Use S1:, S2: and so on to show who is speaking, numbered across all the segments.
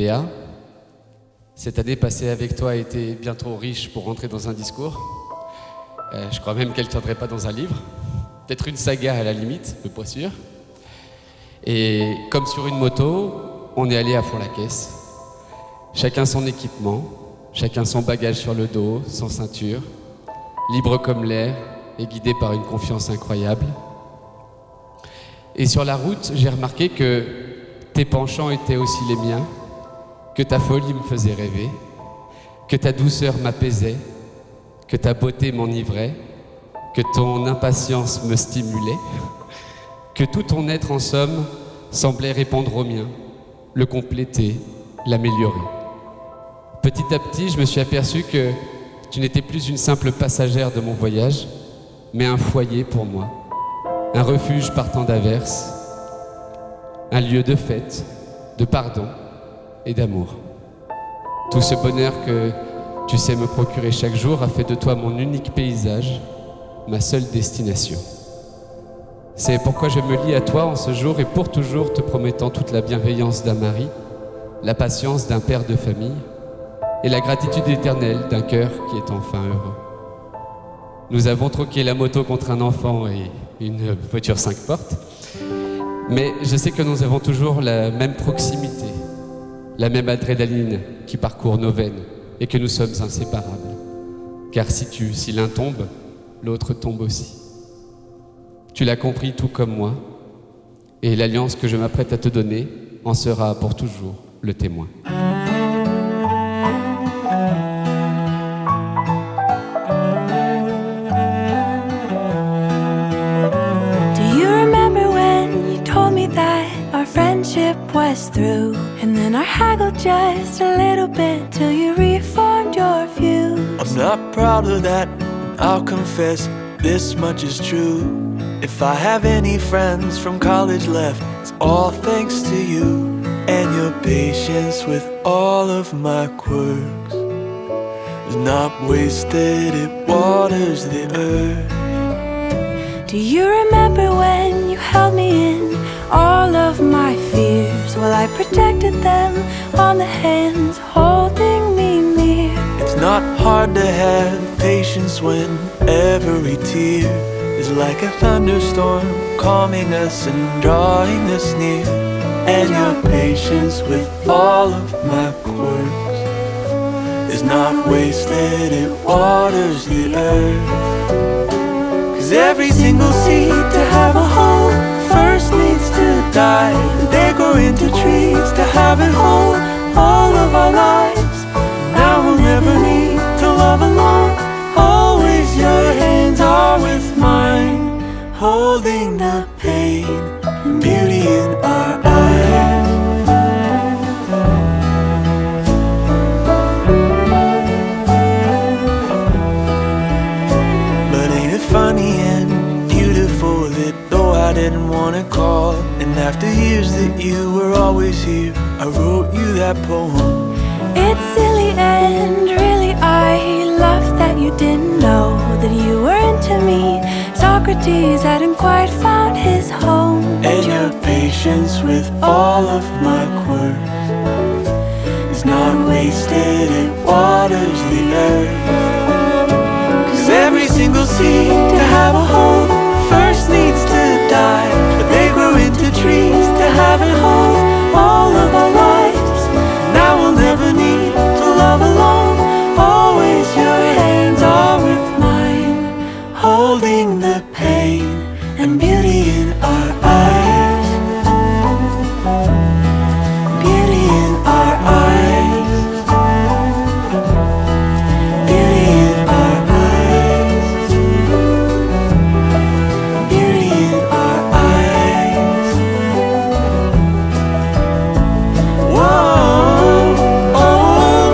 S1: Léa, cette année passée avec toi a été bien trop riche pour rentrer dans un discours. Je crois même qu'elle ne tiendrait pas dans un livre. Peut-être une saga à la limite, mais pas sûr. Et comme sur une moto, on est allé à fond la caisse. Chacun son équipement, chacun son bagage sur le dos, sans ceinture, libre comme l'air et guidé par une confiance incroyable. Et sur la route, j'ai remarqué que tes penchants étaient aussi les miens, que ta folie me faisait rêver, que ta douceur m'apaisait, que ta beauté m'enivrait, que ton impatience me stimulait, que tout ton être en somme semblait répondre au mien, le compléter, l'améliorer. Petit à petit, je me suis aperçu que tu n'étais plus une simple passagère de mon voyage, mais un foyer pour moi, un refuge par temps d'averses, un lieu de fête, de pardon et d'amour. Tout ce bonheur que tu sais me procurer chaque jour a fait de toi mon unique paysage, ma seule destination. C'est pourquoi je me lie à toi en ce jour et pour toujours, te promettant toute la bienveillance d'un mari, la patience d'un père de famille et la gratitude éternelle d'un cœur qui est enfin heureux. Nous avons troqué la moto contre un enfant et une voiture 5 portes, mais je sais que nous avons toujours la même proximité, la même adrénaline qui parcourt nos veines et que nous sommes inséparables. Car si l'un tombe, l'autre tombe aussi. Tu l'as compris tout comme moi, et l'alliance que je m'apprête à te donner en sera pour toujours le témoin.
S2: Was through, and then I haggled just a little bit till you reformed your views.
S3: I'm not proud of that, and I'll confess this much is true. If I have any friends from college left, it's all thanks to you and your patience with all of my quirks. It's not wasted, it waters the earth.
S2: Do you remember when you held me in all of my fears? Well, I protected them on the hands holding me near.
S3: It's not hard to have patience when every tear is like a thunderstorm, calming us and drawing us near. And your patience with all of my quirks is not wasted, it waters the earth. 'Cause every single seed to have a home first needs to die. They grow into trees to have it whole all of our lives. Now we'll never need to love alone. Always your hands are with mine, holding the pain and beauty in our eyes. But ain't it funny and beautiful that though I didn't wanna call, and after years that you were always here, I wrote you that poem.
S2: It's silly and really I love that you didn't know that you were into me. Socrates hadn't quite found his home.
S3: And your patience with all of my quirks is not wasted, it waters the earth. 'Cause every single seed to have a home first needs to die. But they grow into trees to have it whole all of our lives. Now we'll never need to love alone. Always your hands are with mine, holding the pain and beauty in our eyes. Beauty in our eyes. Beauty in our eyes. Beauty in our eyes. Whoa, oh, oh,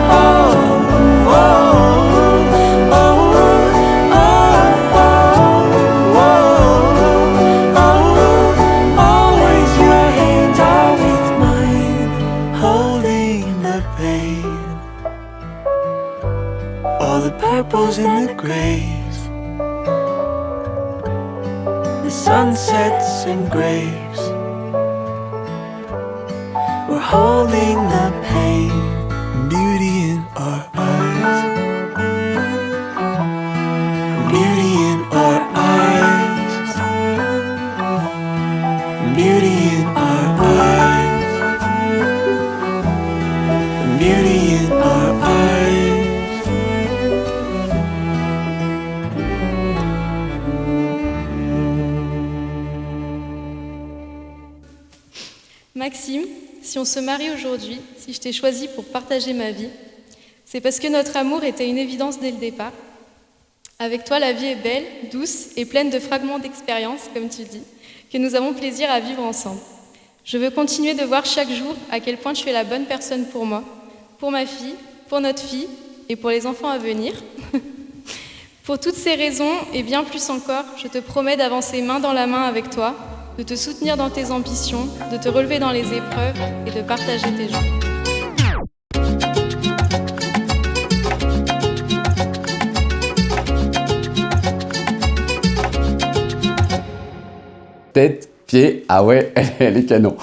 S3: oh, oh, oh, oh. Always your hands are with mine, holding the pain. All the purples and the grays, the sunsets and graves. We're holding the pain, beauty in our eyes, beauty in our eyes, beauty in our eyes, beauty in our eyes.
S4: Maxime, si on se marie aujourd'hui, si je t'ai choisi pour partager ma vie, c'est parce que notre amour était une évidence dès le départ. Avec toi, la vie est belle, douce et pleine de fragments d'expérience, comme tu dis, que nous avons plaisir à vivre ensemble. Je veux continuer de voir chaque jour à quel point tu es la bonne personne pour moi, pour ma fille, pour notre fille et pour les enfants à venir. Pour toutes ces raisons et bien plus encore, je te promets d'avancer main dans la main avec toi, de te soutenir dans tes ambitions, de te relever dans les épreuves et de partager tes jours.
S1: Tête, pied, ah ouais, elle est canon.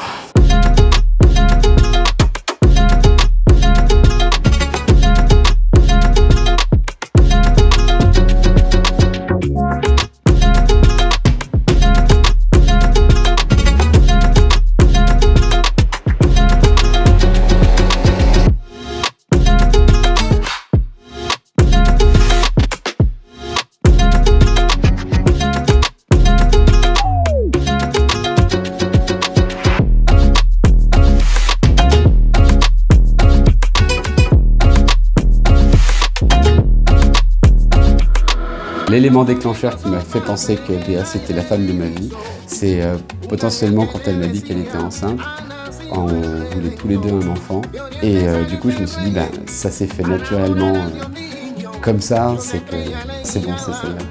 S1: L'élément déclencheur qui m'a fait penser que Béa c'était la femme de ma vie, c'est potentiellement quand elle m'a dit qu'elle était enceinte. On voulait tous les deux un enfant et du coup je me suis dit ça s'est fait naturellement comme ça, c'est que c'est bon, c'est celle-là.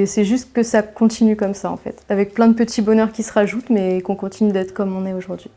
S5: C'est juste que ça continue comme ça en fait, avec plein de petits bonheurs qui se rajoutent, mais qu'on continue d'être comme on est aujourd'hui.